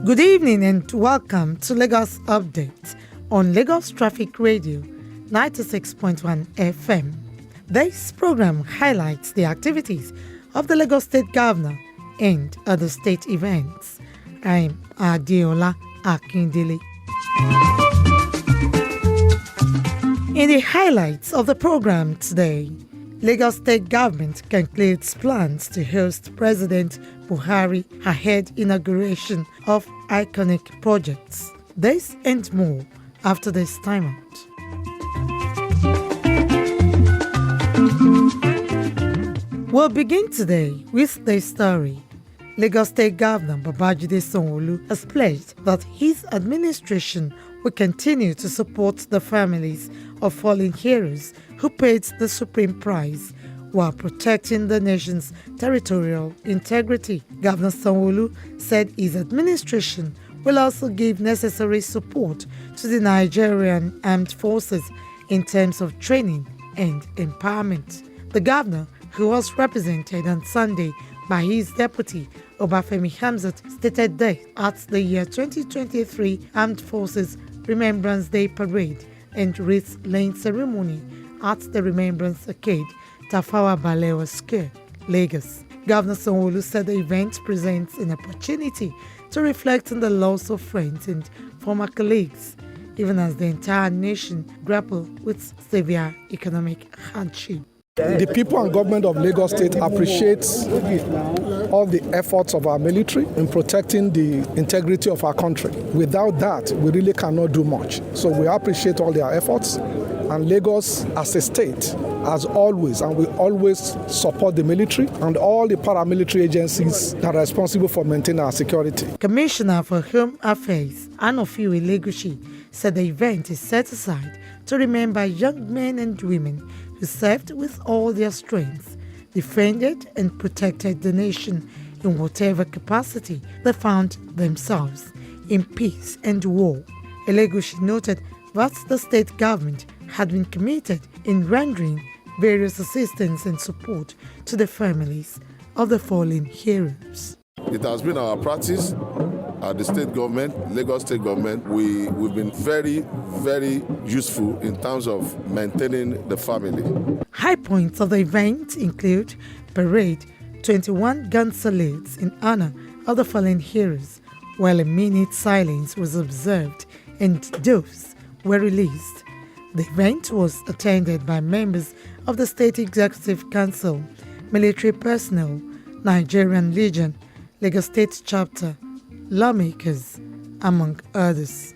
Good evening and welcome to Lagos Update on Lagos Traffic Radio 96.1 FM. This program highlights the activities of the Lagos State Governor and other state events. I'm Adeola Akindele. In the highlights of the program today, Lagos State Government concludes plans to host President Buhari ahead inauguration of iconic projects. This and more after this time out. We'll begin today with this story. Lagos State Governor Babajide Sanwo-Olu has pledged that his administration will continue to support the families of fallen heroes who paid the supreme price while protecting the nation's territorial integrity. Governor Sanwo-Olu said his administration will also give necessary support to the Nigerian armed forces in terms of training and empowerment. The governor, who was represented on Sunday by his deputy Obafemi Hamzat, stated this at the year 2023 Armed Forces Remembrance Day Parade and wreath-laying ceremony at the Remembrance Arcade, Tafawa Balewa Square, Lagos. Governor Sanwo-Olu said the event presents an opportunity to reflect on the loss of friends and former colleagues, even as the entire nation grapple with severe economic hardship. The people and government of Lagos State appreciates all the efforts of our military in protecting the integrity of our country. Without that, we really cannot do much. So we appreciate all their efforts. And Lagos as a state, as always, and we always support the military and all the paramilitary agencies that are responsible for maintaining our security. Commissioner for Home Affairs, Anofiwe Legushi, said the event is set aside to remember young men and women who served with all their strength, defended and protected the nation in whatever capacity they found themselves, in peace and war. Elegushi noted that the state government had been committed in rendering various assistance and support to the families of the fallen heroes. It has been our practice at the state government, Lagos State government. We've been very, very useful in terms of maintaining the family. High points of the event include parade, 21 gun salutes in honor of the fallen heroes, while a minute silence was observed and doves were released. The event was attended by members of the State Executive Council, military personnel, Nigerian Legion, Lagos State Chapter, lawmakers, among others.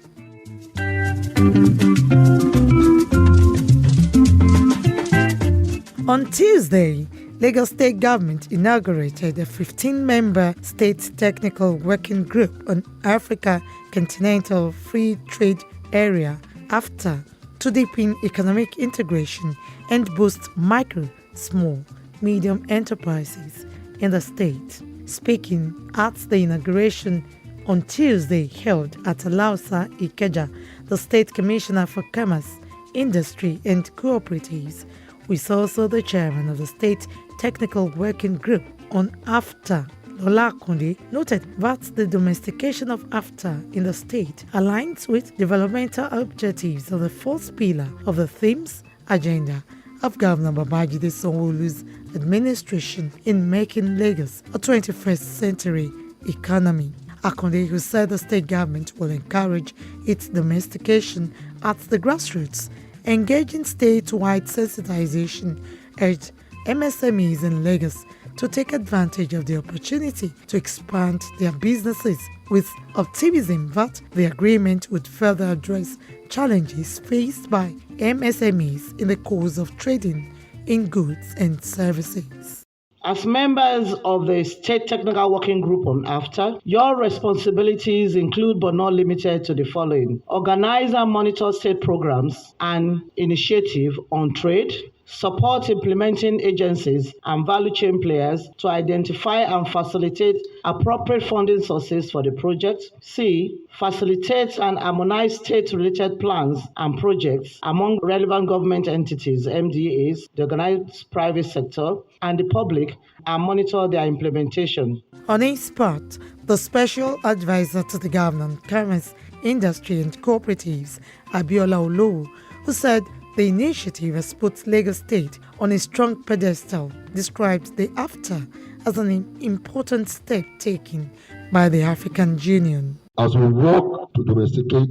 On Tuesday, Lagos State Government inaugurated a 15-member State Technical Working Group on Africa Continental Free Trade Area after to deepen economic integration and boost micro, small, medium enterprises in the state. Speaking at the inauguration on Tuesday held at Alausa, Ikeja, the State Commissioner for Commerce, Industry and Cooperatives, was also the chairman of the State Technical Working Group on AFTA. Lola Kunde noted that the domestication of AFTA in the state aligns with developmental objectives of the fourth pillar of the themes agenda of Governor Babajide Sanwo-Olu's administration in making Lagos a 21st century economy. Akonde, who said the state government will encourage its domestication at the grassroots, engage in statewide sensitization, urged MSMEs in Lagos to take advantage of the opportunity to expand their businesses, with optimism that the agreement would further address challenges faced by MSMEs in the course of trading in goods and services. As members of the State Technical Working Group on AFTA, your responsibilities include but not limited to the following: organize and monitor state programs and initiative on trade, support implementing agencies and value chain players to identify and facilitate appropriate funding sources for the project. C. Facilitate and harmonize state-related plans and projects among relevant government entities, MDAs, the organized private sector, and the public, and monitor their implementation. On his part, the Special Advisor to the Governor on Commerce, Industry and Cooperatives, Abiola Olowo, who said the initiative has put Lagos State on a strong pedestal, described the after as an important step taken by the African Union. As we work to domesticate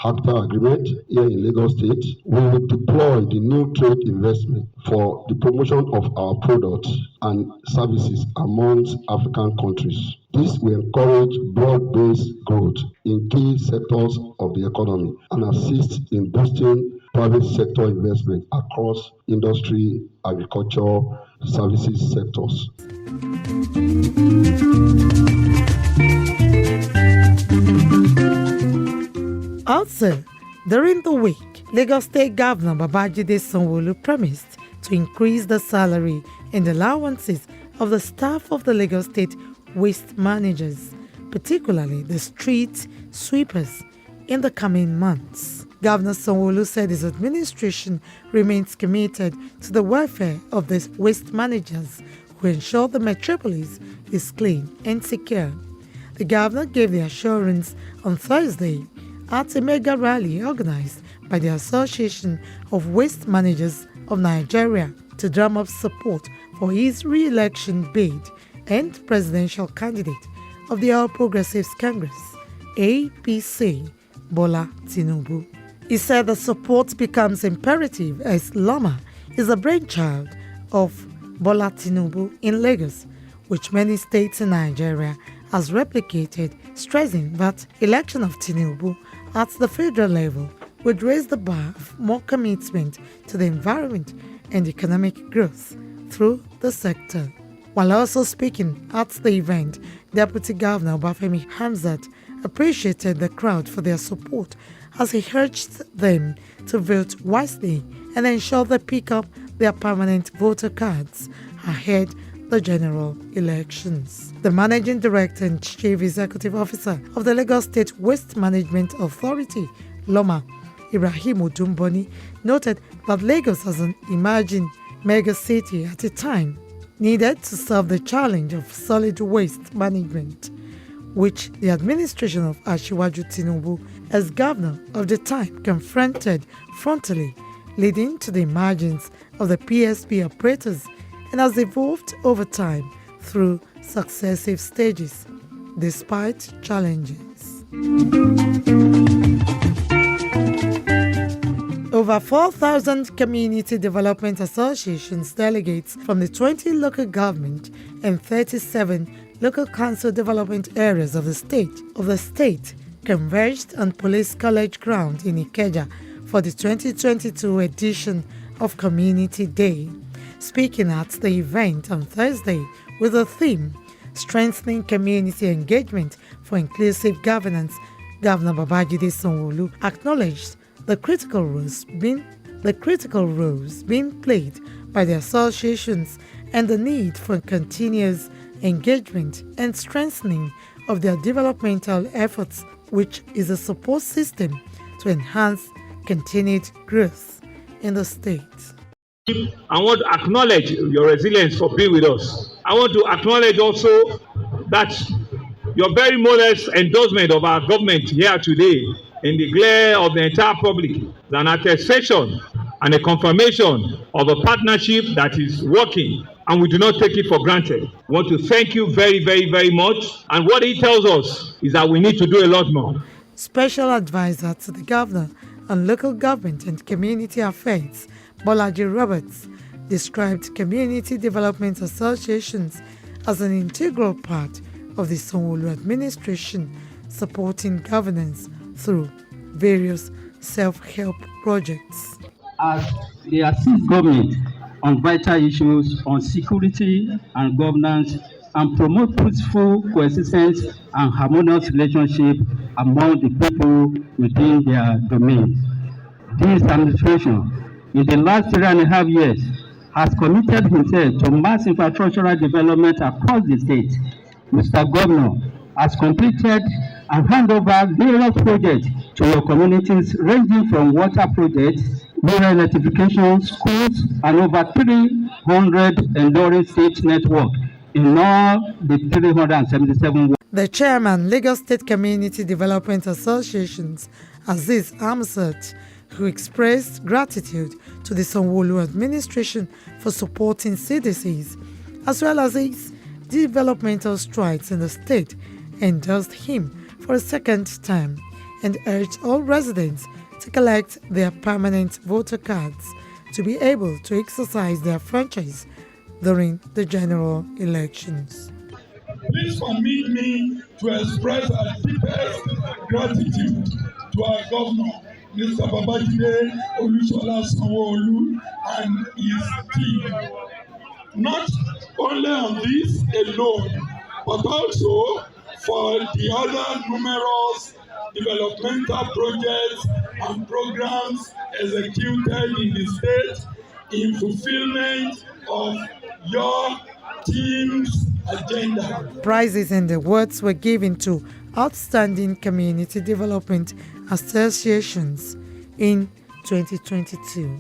HACTA agreement here in Lagos State, we will deploy the new trade investment for the promotion of our products and services amongst African countries. This will encourage broad-based growth in key sectors of the economy and assist in boosting private sector investment across industry, agriculture, services sectors. Also, during the week, Lagos State Governor Babajide Sanwo-Olu promised to increase the salary and allowances of the staff of the Lagos State waste managers, particularly the street sweepers, in the coming months. Governor Sanwo-Olu said his administration remains committed to the welfare of the waste managers who ensure the metropolis is clean and secure. The governor gave the assurance on Thursday at a mega rally organized by the Association of Waste Managers of Nigeria to drum up support for his re-election bid and presidential candidate of the All Progressives Congress, APC, Bola Tinubu. He said the support becomes imperative as Loma is a brainchild of Bola Tinubu in Lagos, which many states in Nigeria has replicated, stressing that election of Tinubu at the federal level would raise the bar of more commitment to the environment and economic growth through the sector. While also speaking at the event, Deputy Governor Obafemi Hamzat appreciated the crowd for their support as he urged them to vote wisely and ensure they pick up their permanent voter cards ahead the general elections. The Managing Director and Chief Executive Officer of the Lagos State Waste Management Authority, Loma, Ibrahim Odumboni, noted that Lagos as an emerging mega city at a time needed to solve the challenge of solid waste management, which the administration of Asiwaju Tinubu as governor of the time confronted frontally, leading to the emergence of the PSP operators and has evolved over time through successive stages, despite challenges. Over 4,000 community development associations delegates from the 20 local government and 37 local council development areas of the state converged on Police College ground in Ikeja for the 2022 edition of Community Day. Speaking at the event on Thursday with the theme Strengthening Community Engagement for Inclusive Governance, Governor Babajide Sanwo-Olu acknowledged the critical roles being played by the associations and the need for continuous engagement and strengthening of their developmental efforts, which is a support system to enhance continued growth in the state. I want to acknowledge your resilience for being with us. I want to acknowledge also that your very modest endorsement of our government here today in the glare of the entire public is an attestation and a confirmation of a partnership that is working, and we do not take it for granted. We want to thank you very, very, very much. And what he tells us is that we need to do a lot more. Special Advisor to the Governor on Local Government and Community Affairs, Bolaji Roberts, described community development associations as an integral part of the Sanwo-Olu administration, supporting governance through various self-help projects. As they assist government on vital issues on security and governance and promote peaceful coexistence and harmonious relationship among the people within their domain. This administration, in the last 3.5 years, has committed himself to mass infrastructural development across the state. Mr. Governor has completed and handed over various projects to your communities ranging from water projects, rural electrification, schools, and over 300 enduring state network in all the 377. The chairman, Lagos State Community Development Associations, Aziz Amsat, who expressed gratitude to the Sanwo-Olu administration for supporting CDCs, as well as its developmental strides in the state, endorsed him for a second term and urged all residents to collect their permanent voter cards to be able to exercise their franchise during the general elections. Please permit me to express our deepest gratitude to our governor, Mr. Babajide Olusola Sanwo-Olu and his team. Not only on this alone, but also for the other numerous developmental projects and programs executed in the state in fulfillment of your team's agenda. Prizes and awards were given to outstanding community development associations in 2022.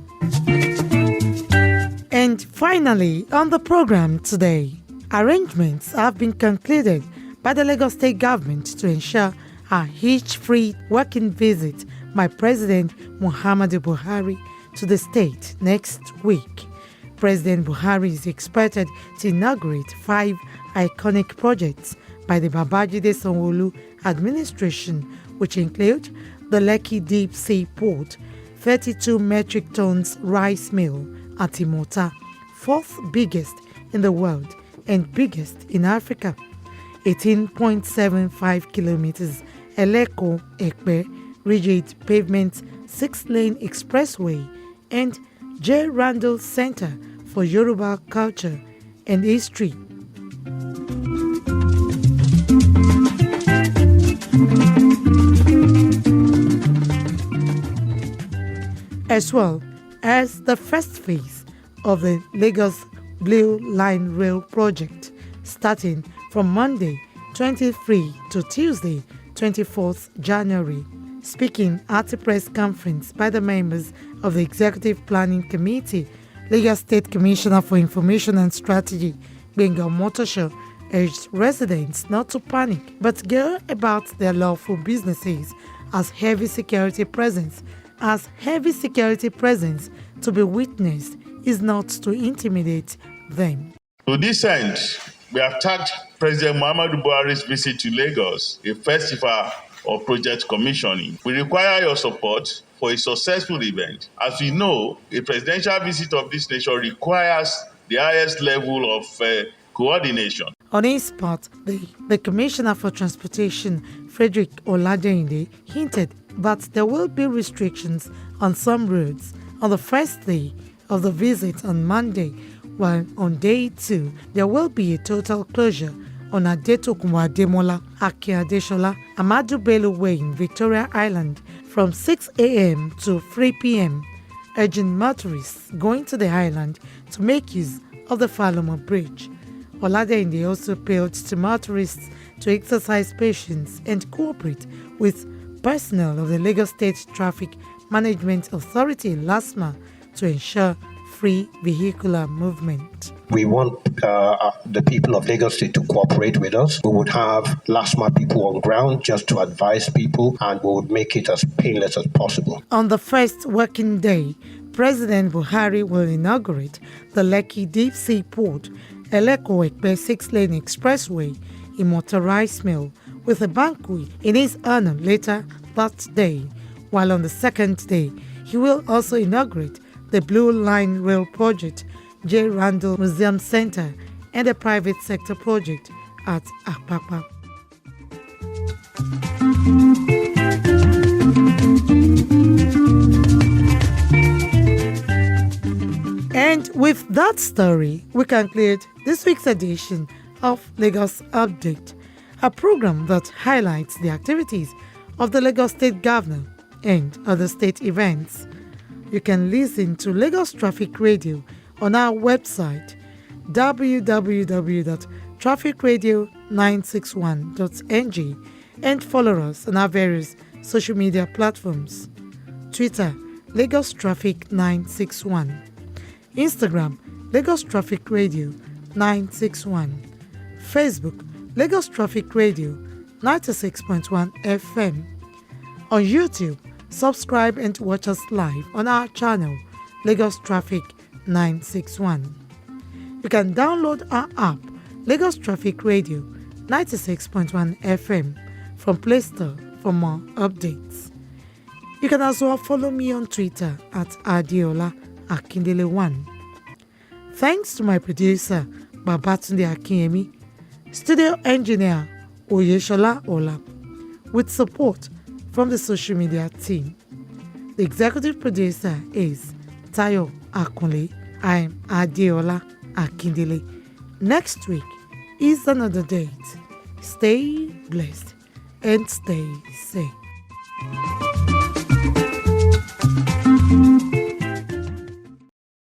And finally, on the program today, arrangements have been concluded by the Lagos State government to ensure a hitch-free working visit by President Muhammadu Buhari to the state next week. President Buhari is expected to inaugurate 5 iconic projects by the Babajide Sanwo-Olu administration, which include the Lekki Deep Sea Port, 32 metric tons rice mill at Imota, 4th biggest in the world and biggest in Africa, 18.75 kilometers Eleko-Ekpe rigid pavement 6-lane expressway, and J. Randall Center for Yoruba Culture and History. As well as the first phase of the Lagos Blue Line Rail project, starting from Monday 23 to Tuesday 24th January. Speaking at a press conference by the members of the Executive Planning Committee, Lagos State Commissioner for Information and Strategy, Gbenga Omotosho, urged residents not to panic but go about their lawful businesses as heavy security presence to be witnessed is not to intimidate them. To this end, we have tagged President Muhammadu Buhari's visit to Lagos, a festival of project commissioning. We require your support for a successful event. As we know, a presidential visit of this nature requires the highest level of coordination. On his part, the Commissioner for Transportation, Frederick Oladeyinde, hinted that there will be restrictions on some roads on the first day of the visit on Monday, while on day 2 there will be a total closure on Adetokunwa Ademola, Akin Adeshola, Amadu Bello Way in Victoria Island from 6 a.m. to 3 p.m., urging motorists going to the island to make use of the Faloma Bridge. Oladeyinde also appealed to motorists to exercise patience and cooperate with personnel of the Lagos State Traffic Management Authority, LASMA, to ensure free vehicular movement. We want the people of Lagos State to cooperate with us. We would have LASMA people on ground just to advise people, and we would make it as painless as possible. On the first working day, President Buhari will inaugurate the Lekki Deep Sea Port, Eleko-Ekpe 6-lane expressway, Imota Rice Mill, with a banquet in his honor later that day, while on the second day, he will also inaugurate the Blue Line Rail project, J. Randall Museum Center, and a private sector project at Apapa. And with that story, we conclude this week's edition of Lagos Update, a program that highlights the activities of the Lagos State Governor and other state events. You can listen to Lagos Traffic Radio on our website www.trafficradio961.ng and follow us on our various social media platforms. Twitter, Lagos Traffic 961. Instagram, Lagos Traffic Radio 961. Facebook, Lagos Traffic Radio 96.1 FM. On YouTube, subscribe and watch us live on our channel, Lagos Traffic 961. You can download our app, Lagos Traffic Radio 96.1 FM, from Play Store for more updates. You can also follow me on Twitter at Adiola Akindele1. Thanks to my producer, Babatunde Akinyemi, studio engineer, Oyeshola Ola, with support from the social media team. The executive producer is Tayo Akunle. I'm Adiola Akindele. Next week is another date. Stay blessed and stay safe.